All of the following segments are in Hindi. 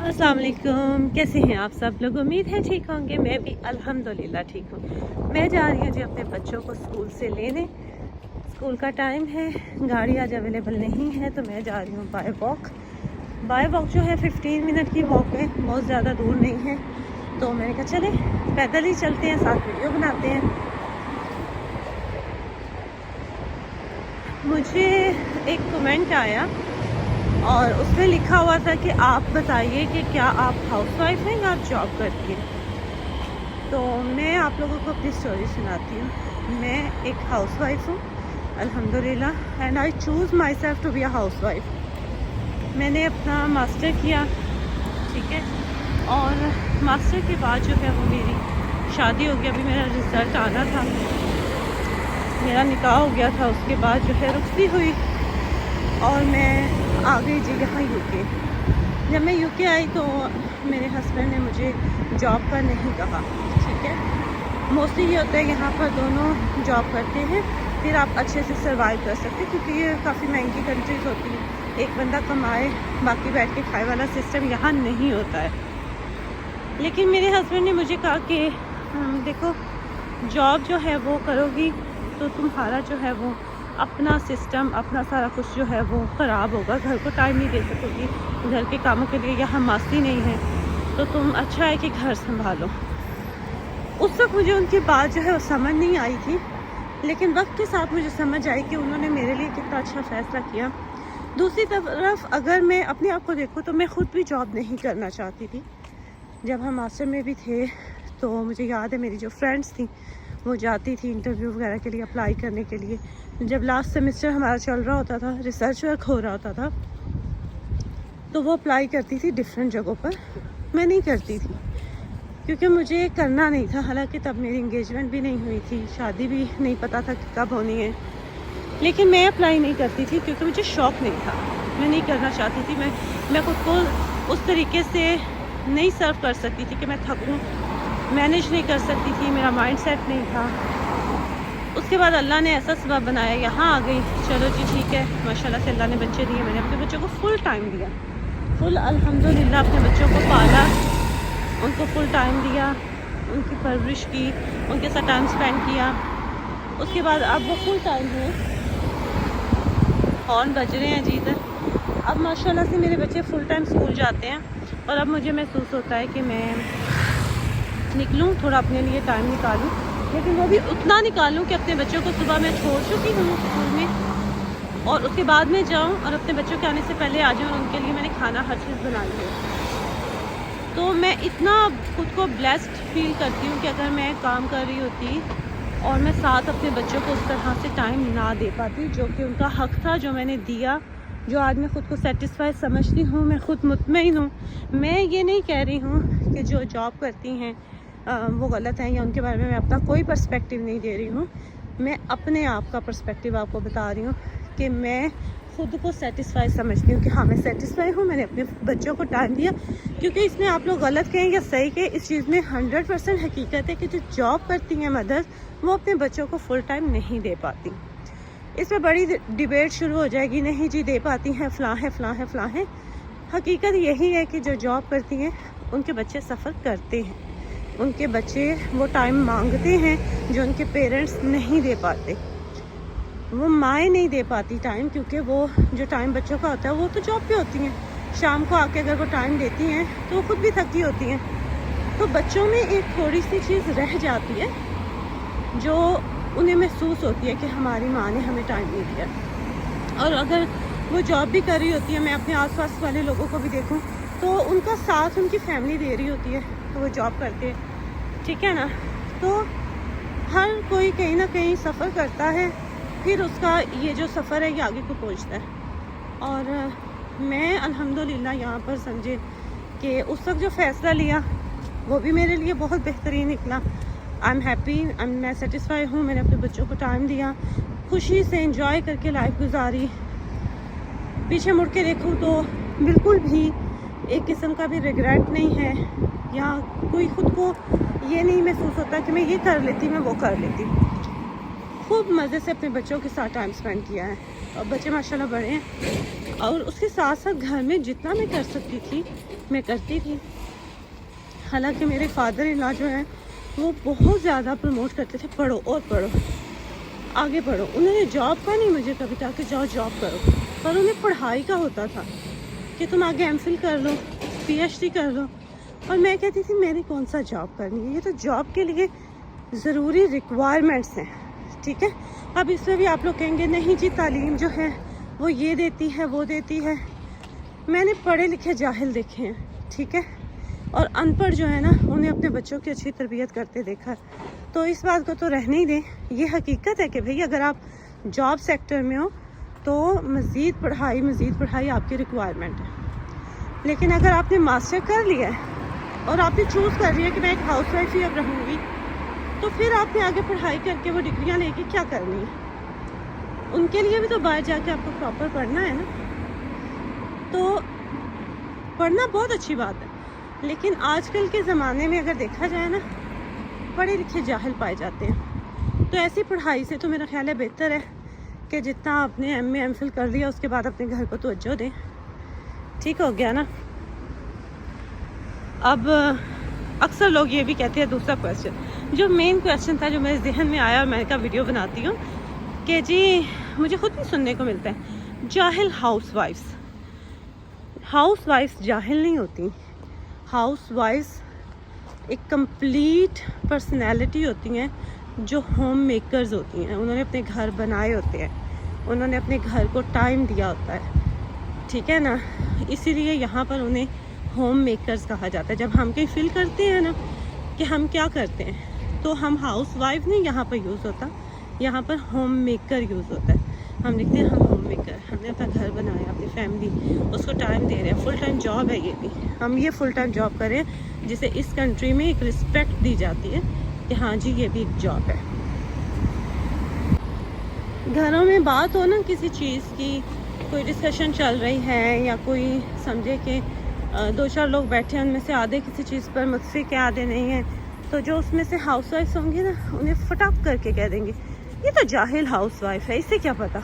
अस्सलाम वालेकुम, कैसे हैं आप सब लोग। उम्मीद है ठीक होंगे। मैं भी अल्हम्दुलिल्लाह ठीक हूँ। मैं जा रही हूँ जी अपने बच्चों को स्कूल से लेने। स्कूल का टाइम है, गाड़ी आज अवेलेबल नहीं है तो मैं जा रही हूँ बाय वॉक। बाय वॉक जो है 15 मिनट की वॉक है, बहुत ज़्यादा दूर नहीं है। तो मैंने कहा चले पैदल ही चलते हैं, साथ वीडियो बनाते हैं। मुझे एक कमेंट आया और उसमें लिखा हुआ था कि आप बताइए कि क्या आप हाउसवाइफ हैं या आप जॉब करती हैं। तो मैं आप लोगों को अपनी स्टोरी सुनाती हूँ। मैं एक हाउसवाइफ हूँ अल्हम्दुलिल्लाह, and I choose myself to be a housewife. मैंने अपना मास्टर किया, ठीक है, और मास्टर के बाद जो है वो मेरी शादी हो गया। अभी मेरा रिज़ल्ट आना था, मेरा निकाह हो गया था। उसके बाद जो है रुखसती हुई और मैं आ गई जी यहाँ यूके। जब मैं यूके आई तो मेरे हस्बैंड ने मुझे जॉब पर नहीं कहा, ठीक है। मोस्टली ये होता है यहाँ पर दोनों जॉब करते हैं फिर आप अच्छे से सर्वाइव कर सकते हैं, क्योंकि ये काफ़ी महंगी कंट्रीज़ होती हैं। एक बंदा कमाए बाकी बैठ के खाए वाला सिस्टम यहाँ नहीं होता है। लेकिन मेरे हस्बैंड ने मुझे कहा कि देखो जॉब जो है वो करोगी तो तुम्हारा जो है वो अपना सिस्टम, अपना सारा कुछ जो है वो ख़राब होगा। घर को टाइम नहीं दे सकोगी, घर के कामों के लिए यहाँ मासी नहीं है, तो तुम अच्छा है कि घर संभालो। उस वक्त मुझे उनकी बात जो है वो समझ नहीं आई थी, लेकिन वक्त के साथ मुझे समझ आई कि उन्होंने मेरे लिए कितना अच्छा फ़ैसला किया। दूसरी तरफ अगर मैं अपने आप को देखूँ तो मैं ख़ुद भी जॉब नहीं करना चाहती थी। जब हम मास्टर में भी थे तो मुझे याद है मेरी जो फ्रेंड्स थी वो जाती थी इंटरव्यू वगैरह के लिए अप्लाई करने के लिए। जब लास्ट सेमेस्टर हमारा चल रहा होता था, रिसर्च वर्क हो रहा होता था, तो वो अप्लाई करती थी डिफरेंट जगहों पर। मैं नहीं करती थी क्योंकि मुझे करना नहीं था। हालांकि तब मेरी इंगेजमेंट भी नहीं हुई थी, शादी भी नहीं पता था कि कब होनी है, लेकिन मैं अप्लाई नहीं करती थी क्योंकि मुझे शौक़ नहीं था। मैं नहीं करना चाहती थी। मैं खुद को उस तरीके से नहीं सर्व कर सकती थी कि मैं थकूँ, मैनेज नहीं कर सकती थी, मेरा माइंड सेट नहीं था। उसके बाद अल्लाह ने ऐसा सबब बनाया, यहाँ आ गई। चलो जी ठीक है, माशाल्लाह से अल्लाह ने बच्चे दिए। मैंने अपने बच्चों को फुल टाइम दिया, फुल अल्हम्दुलिल्लाह अपने बच्चों को पाला, उनको फुल टाइम दिया, उनकी परवरिश की, उनके साथ टाइम स्पेंड किया। उसके बाद अब वो फुल टाइम है। हॉर्न बज रहे हैं जी इधर। अब माशाल्लाह से मेरे बच्चे फुल टाइम स्कूल जाते हैं और अब मुझे महसूस होता है कि मैं निकलूँ, थोड़ा अपने लिए टाइम निकालूँ, लेकिन वो भी उतना निकालूँ कि अपने बच्चों को सुबह मैं छोड़ चुकी हूँ स्कूल में और उसके बाद में जाऊँ और अपने बच्चों के आने से पहले आ जाऊँ और उनके लिए मैंने खाना हर चीज़ बना ली है। तो मैं इतना खुद को ब्लेस्ड फील करती हूँ कि अगर मैं काम कर रही होती और मैं साथ अपने बच्चों को उस तरह से टाइम ना दे पाती जो कि उनका हक़ था, जो मैंने दिया, जो आज मैं ख़ुद को सेटिस्फाई समझती हूँ, मैं ख़ुद मुतमईन हूँ। मैं ये नहीं कह रही हूँ कि जो जॉब करती हैं वो गलत हैं या उनके बारे में मैं अपना कोई पर्सपेक्टिव नहीं दे रही हूँ। मैं अपने आप का पर्सपेक्टिव आपको बता रही हूँ कि मैं ख़ुद को सेटिस्फाई समझती हूँ कि हाँ मैं सेटिस्फाई हूँ, मैंने अपने बच्चों को टाइम दिया। क्योंकि इसमें आप लोग गलत कहें या सही कहें, इस चीज़ में 100% हकीकत है कि जो जॉब करती हैं मदर्स वो अपने बच्चों को फुल टाइम नहीं दे पाती। इसमें बड़ी डिबेट शुरू हो जाएगी, नहीं जी दे पाती हैं, फ़लाँ है फ़लाँ है फ़लाँ है। हकीकत यही है कि जो जॉब करती हैं उनके बच्चे सफ़र करते हैं, उनके बच्चे वो टाइम मांगते हैं जो उनके पेरेंट्स नहीं दे पाते। वो माएँ नहीं दे पाती टाइम, क्योंकि वो जो टाइम बच्चों का होता है वो तो जॉब पे होती हैं। शाम को आके अगर वो टाइम देती हैं तो वो खुद भी थकी होती हैं। तो बच्चों में एक थोड़ी सी चीज़ रह जाती है जो उन्हें महसूस होती है कि हमारी माँ ने हमें टाइम नहीं दिया। और अगर वो जॉब भी कर रही होती है, मैं अपने आसपास वाले लोगों को भी देखूं तो उनका साथ उनकी फैमिली दे रही होती है, तो वो जॉब करते हैं, ठीक है ना। तो हर कोई कहीं ना कहीं सफ़र करता है, फिर उसका ये जो सफ़र है ये आगे को पहुंचता है। और मैं अल्हम्दुलिल्लाह यहाँ पर समझे कि उस वक्त जो फ़ैसला लिया वो भी मेरे लिए बहुत बेहतरीन निकला। आई एम हैप्पी, मैं सेटिस्फाई हूँ। मैंने अपने बच्चों को टाइम दिया, खुशी से एंजॉय करके लाइफ गुजारी। पीछे मुड़ के देखूँ तो बिल्कुल भी एक किस्म का भी रिग्रेट नहीं है, या कोई ख़ुद को ये नहीं महसूस होता कि मैं ये कर लेती, मैं वो कर लेती। खूब मज़े से अपने बच्चों के साथ टाइम स्पेंड किया है। और बच्चे माशाल्लाह बड़े हैं। और उसके साथ साथ घर में जितना मैं कर सकती थी मैं करती थी। हालांकि मेरे फादर इन लॉ जो हैं वो बहुत ज़्यादा प्रमोट करते थे, पढ़ो और पढ़ो, आगे पढ़ो। उन्होंने जॉब का नहीं मुझे कभी कहा कि जाओ जॉब करो, पर उन्हें पढ़ाई का होता था कि तुम आगे एमफिल कर लो, पीएचडी कर लो। और मैं कहती थी मैंने कौन सा जॉब करनी है, ये तो जॉब के लिए ज़रूरी रिक्वायरमेंट्स हैं, ठीक है। अब इसमें भी आप लोग कहेंगे नहीं जी तालीम जो है वो ये देती है वो देती है। मैंने पढ़े लिखे जाहिल देखे हैं, ठीक है, और अनपढ़ जो है ना उन्हें अपने बच्चों की अच्छी तरबियत करते देखा है। तो इस बात को तो रहने ही दें। ये हकीकत है कि भाई अगर आप जॉब सेक्टर में हो तो मज़ीद पढ़ाई आपकी रिक्वायरमेंट है। लेकिन अगर आपने मास्टर कर लिया है और आपने चूज़ कर लिया कि मैं एक हाउस वाइफ ही अब रहूँगी, तो फिर आपने आगे पढ़ाई करके वो डिग्रियाँ लेके क्या करनी है। उनके लिए भी तो बाहर जाके आपको प्रॉपर पढ़ना है ना। तो पढ़ना बहुत अच्छी बात है, लेकिन आजकल के ज़माने में अगर देखा जाए ना पढ़े लिखे जाहिल पाए जाते हैं। तो ऐसी पढ़ाई से तो मेरा ख्याल है बेहतर है कि जितना आपने एमए एमफिल कर लिया उसके बाद अपने घर को तवज्जो दें। ठीक हो गया ना। अब अक्सर लोग ये भी कहते हैं, दूसरा क्वेश्चन जो मेन क्वेश्चन था जो मेरे जहन में आया और मैंने कहा वीडियो बनाती हूँ कि जी मुझे खुद भी सुनने को मिलता है जाहिल हाउसवाइफ्स जाहिल नहीं होती। हाउसवाइफ्स एक कंप्लीट पर्सनैलिटी होती हैं जो होम मेकर्स होती हैं। उन्होंने अपने घर बनाए होते हैं, उन्होंने अपने घर को टाइम दिया होता है, ठीक है ना। इसीलिए यहाँ पर उन्हें होम मेकर्स कहा जाता है। जब हम कहीं फील करते हैं ना कि हम क्या करते हैं तो हम हाउस वाइफ नहीं यहाँ पर यूज़ होता, यहाँ पर होम मेकर यूज़ होता है। हम लिखते हैं हम होम मेकर, हमने अपना घर बनाया, अपनी फैमिली उसको टाइम दे रहे हैं। फुल टाइम जॉब है ये भी, हम ये फुल टाइम जॉब करें जिसे इस कंट्री में एक रिस्पेक्ट दी जाती है कि हाँ जी ये भी एक जॉब है। घरों में बात हो ना किसी चीज़ की, कोई डिस्कशन चल रही है या कोई समझे कि दो चार लोग बैठे हैं, उनमें से आधे किसी चीज़ पर मुतफिक है आधे नहीं है, तो जो उसमें से हाउस वाइफ होंगे ना उन्हें फटाक करके कह देंगे ये तो जाहिल हाउस वाइफ है, इससे क्या पता,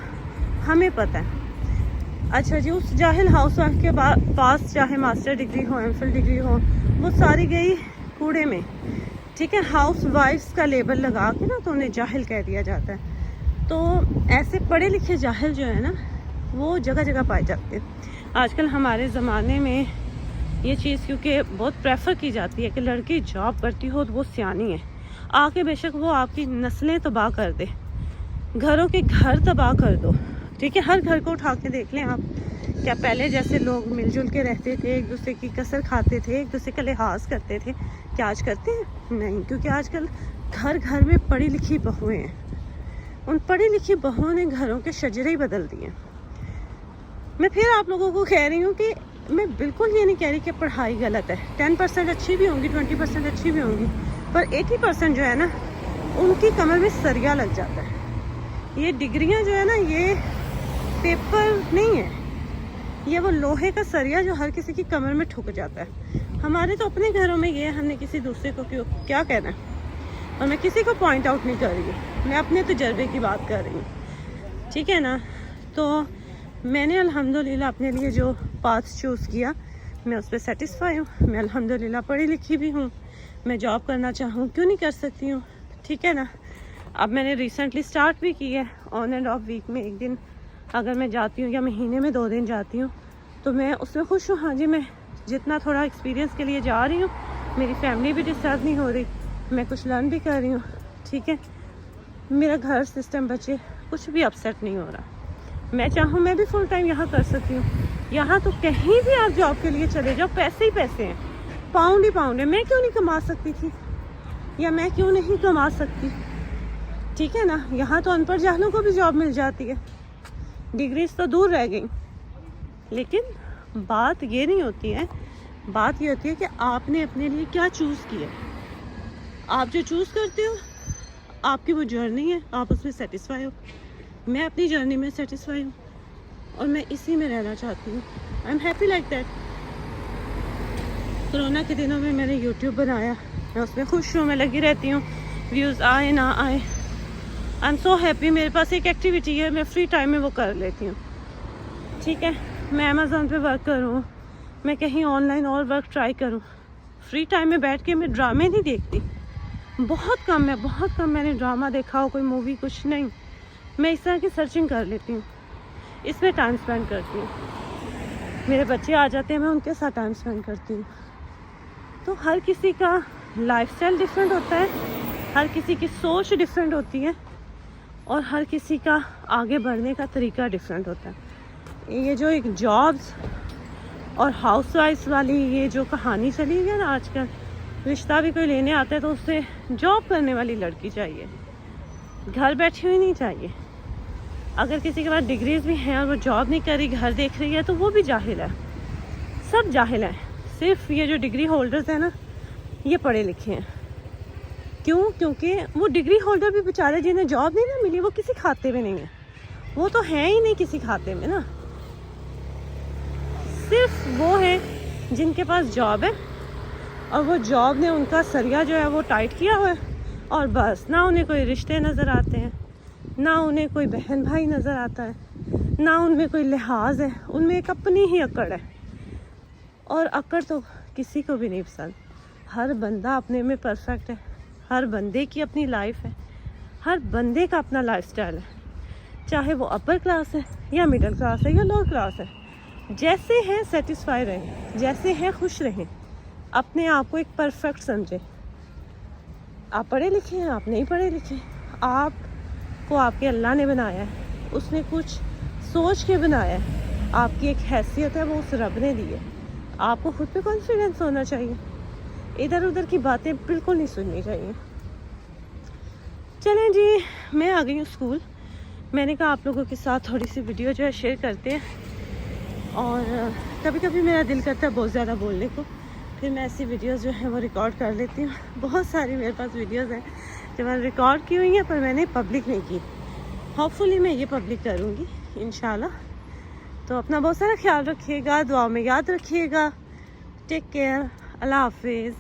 हमें पता है। अच्छा जी, उस जाहिल हाउस वाइफ के पास चाहे मास्टर डिग्री हो एमफिल डिग्री हो, वो सारी गई कूड़े में, ठीक है। हाउस वाइफ्स का लेबल लगा के ना तो उन्हें जाहिल कह दिया जाता है। तो ऐसे पढ़े लिखे जाहिल जो है ना वो जगह जगह पाए जाते हैं। आजकल हमारे ज़माने में ये चीज़ क्योंकि बहुत प्रेफर की जाती है कि लड़की जॉब करती हो तो वो सियानी है, आके बेशक वो आपकी नस्लें तबाह कर दे, घरों के घर तबाह कर दो, ठीक है। हर घर को उठा के देख लें आप, क्या पहले जैसे लोग मिलजुल के रहते थे, एक दूसरे की कसर खाते थे, एक दूसरे का लिहाज करते थे, क्या आज करते हैं? नहीं, क्योंकि आजकल घर घर में पढ़ी लिखी बहुएँ हैं। उन पढ़ी लिखी बहुओं ने घरों के शजरे ही बदल दिए। मैं फिर आप लोगों को कह रही हूँ कि मैं बिल्कुल ये नहीं कह रही कि पढ़ाई गलत है। 10% अच्छी भी होंगी, 20% अच्छी भी होंगी, पर 80% जो है ना उनकी कमर में सरिया लग जाता है। ये डिग्रियां जो है ना ये पेपर नहीं है, ये वो लोहे का सरिया जो हर किसी की कमर में ठुक जाता है। हमारे तो अपने घरों में ये है, हमने किसी दूसरे को क्यों क्या कहना है। और मैं किसी को पॉइंट आउट नहीं कर रही, मैं अपने तजर्बे की बात कर रही हूँ, ठीक है ना। तो मैंने अल्हम्दुलिल्लाह अपने लिए जो पाथ चूज़ किया मैं उस पर सेटिस्फाई हूँ। मैं अल्हम्दुलिल्लाह पढ़ी लिखी भी हूँ, मैं जॉब करना चाहूँ क्यों नहीं कर सकती हूँ, ठीक है ना। अब मैंने रिसेंटली स्टार्ट भी की है, ऑन एंड ऑफ वीक में एक दिन अगर मैं जाती हूँ या महीने में 2 दिन जाती हूँ तो मैं उसमें खुश हूँ। हाँ जी, मैं जितना थोड़ा एक्सपीरियंस के लिए जा रही हूँ, मेरी फैमिली भी डिस्टर्ब नहीं हो रही, मैं कुछ लर्न भी कर रही हूँ, ठीक है। मेरा घर सिस्टम बच्चे कुछ भी अपसेट नहीं हो रहा। मैं चाहूँ मैं भी फुल टाइम यहाँ कर सकती हूँ। यहाँ तो कहीं भी आप जॉब के लिए चले जाओ पैसे ही पैसे हैं, पाउंड ही पाउंड है। मैं क्यों नहीं कमा सकती थी या मैं क्यों नहीं कमा सकती, ठीक है ना। यहाँ तो अनपढ़ जाहलों को भी जॉब मिल जाती है, डिग्रीज तो दूर रह गई। लेकिन बात ये नहीं होती है, बात ये होती है कि आपने अपने लिए क्या चूज़ किया। आप जो चूज़ करते हो आपकी वो जर्नी है, आप उसमें सेटिस्फाई हो। मैं अपनी जर्नी में सेटिस्फाई हूँ और मैं इसी में रहना चाहती हूँ। I am happy like that. Corona के दिनों में मैंने यूट्यूब बनाया, मैं उसमें खुश हूँ, मैं लगी रहती हूँ, व्यूज़ आए ना आए। आई एम सो हैप्पी, मेरे पास एक एक्टिविटी है, मैं फ्री टाइम में वो कर लेती हूँ। ठीक है, मैं अमेज़ोन पे वर्क करूँ, मैं कहीं ऑनलाइन और वर्क ट्राई करूँ, फ्री टाइम में बैठ के मैं ड्रामे नहीं देखती। बहुत कम है, बहुत कम मैंने ड्रामा देखा हो, कोई मूवी, कुछ नहीं। मैं इस तरह की सर्चिंग कर लेती हूँ, इसमें टाइम स्पेंड करती हूँ। मेरे बच्चे आ जाते हैं, मैं उनके साथ टाइम स्पेंड करती हूँ। तो हर किसी का लाइफस्टाइल डिफरेंट होता है, हर किसी की सोच डिफरेंट होती है, और हर किसी का आगे बढ़ने का तरीका डिफरेंट होता है। ये जो एक जॉब्स और हाउसवाइफ्स वाली ये जो कहानी चली है ना आजकल, रिश्ता भी कोई लेने आता है तो उससे जॉब करने वाली लड़की चाहिए, घर बैठी हुई नहीं चाहिए। अगर किसी के पास डिग्रीज भी हैं और वो जॉब नहीं कर रही, घर देख रही है, तो वो भी जाहिल है। सब जाहिल हैं, सिर्फ ये जो डिग्री होल्डर्स हैं ना, ये पढ़े लिखे हैं। क्यों? क्योंकि वो डिग्री होल्डर भी बेचारे जिन्हें जॉब नहीं ना मिली, वो किसी खाते में नहीं है, वो तो हैं ही नहीं किसी खाते में ना। सिर्फ वो हैं जिनके पास जॉब है और वो जॉब ने उनका सरिया जो है वो टाइट किया हुआ है, और बस ना उन्हें कोई रिश्ते नज़र आते हैं, ना उन्हें कोई बहन भाई नज़र आता है, ना उनमें कोई लिहाज है, उनमें एक अपनी ही अकड़ है। और अकड़ तो किसी को भी नहीं पसंद। हर बंदा अपने में परफेक्ट है, हर बंदे की अपनी लाइफ है, हर बंदे का अपना लाइफस्टाइल है, चाहे वो अपर क्लास है या मिडिल क्लास है या लोअर क्लास है। जैसे हैं सेटिस्फाई रहें, जैसे हैं खुश रहें, अपने आप को एक परफेक्ट समझें। आप पढ़े लिखे हैं, आप नहीं पढ़े लिखे, आपको आपके अल्लाह ने बनाया है, उसने कुछ सोच के बनाया है, आपकी एक हैसियत है, वो उस रब ने दी है। आपको खुद पे कॉन्फिडेंस होना चाहिए, इधर उधर की बातें बिल्कुल नहीं सुननी चाहिए। चलें जी, मैं आ गई हूँ स्कूल। मैंने कहा आप लोगों के साथ थोड़ी सी वीडियो जो है शेयर करते हैं, और कभी कभी मेरा दिल करता है बहुत ज़्यादा बोलने को, फिर मैं ऐसी वीडियोस जो है वो रिकॉर्ड कर लेती हूँ। बहुत सारी मेरे पास वीडियोस हैं जो मैंने रिकॉर्ड की हुई हैं, पर मैंने पब्लिक नहीं की। होपफुली मैं ये पब्लिक करूँगी इंशाल्लाह। तो अपना बहुत सारा ख्याल रखिएगा, दुआ में याद रखिएगा। टेक केयर, अल्लाह हाफिज़।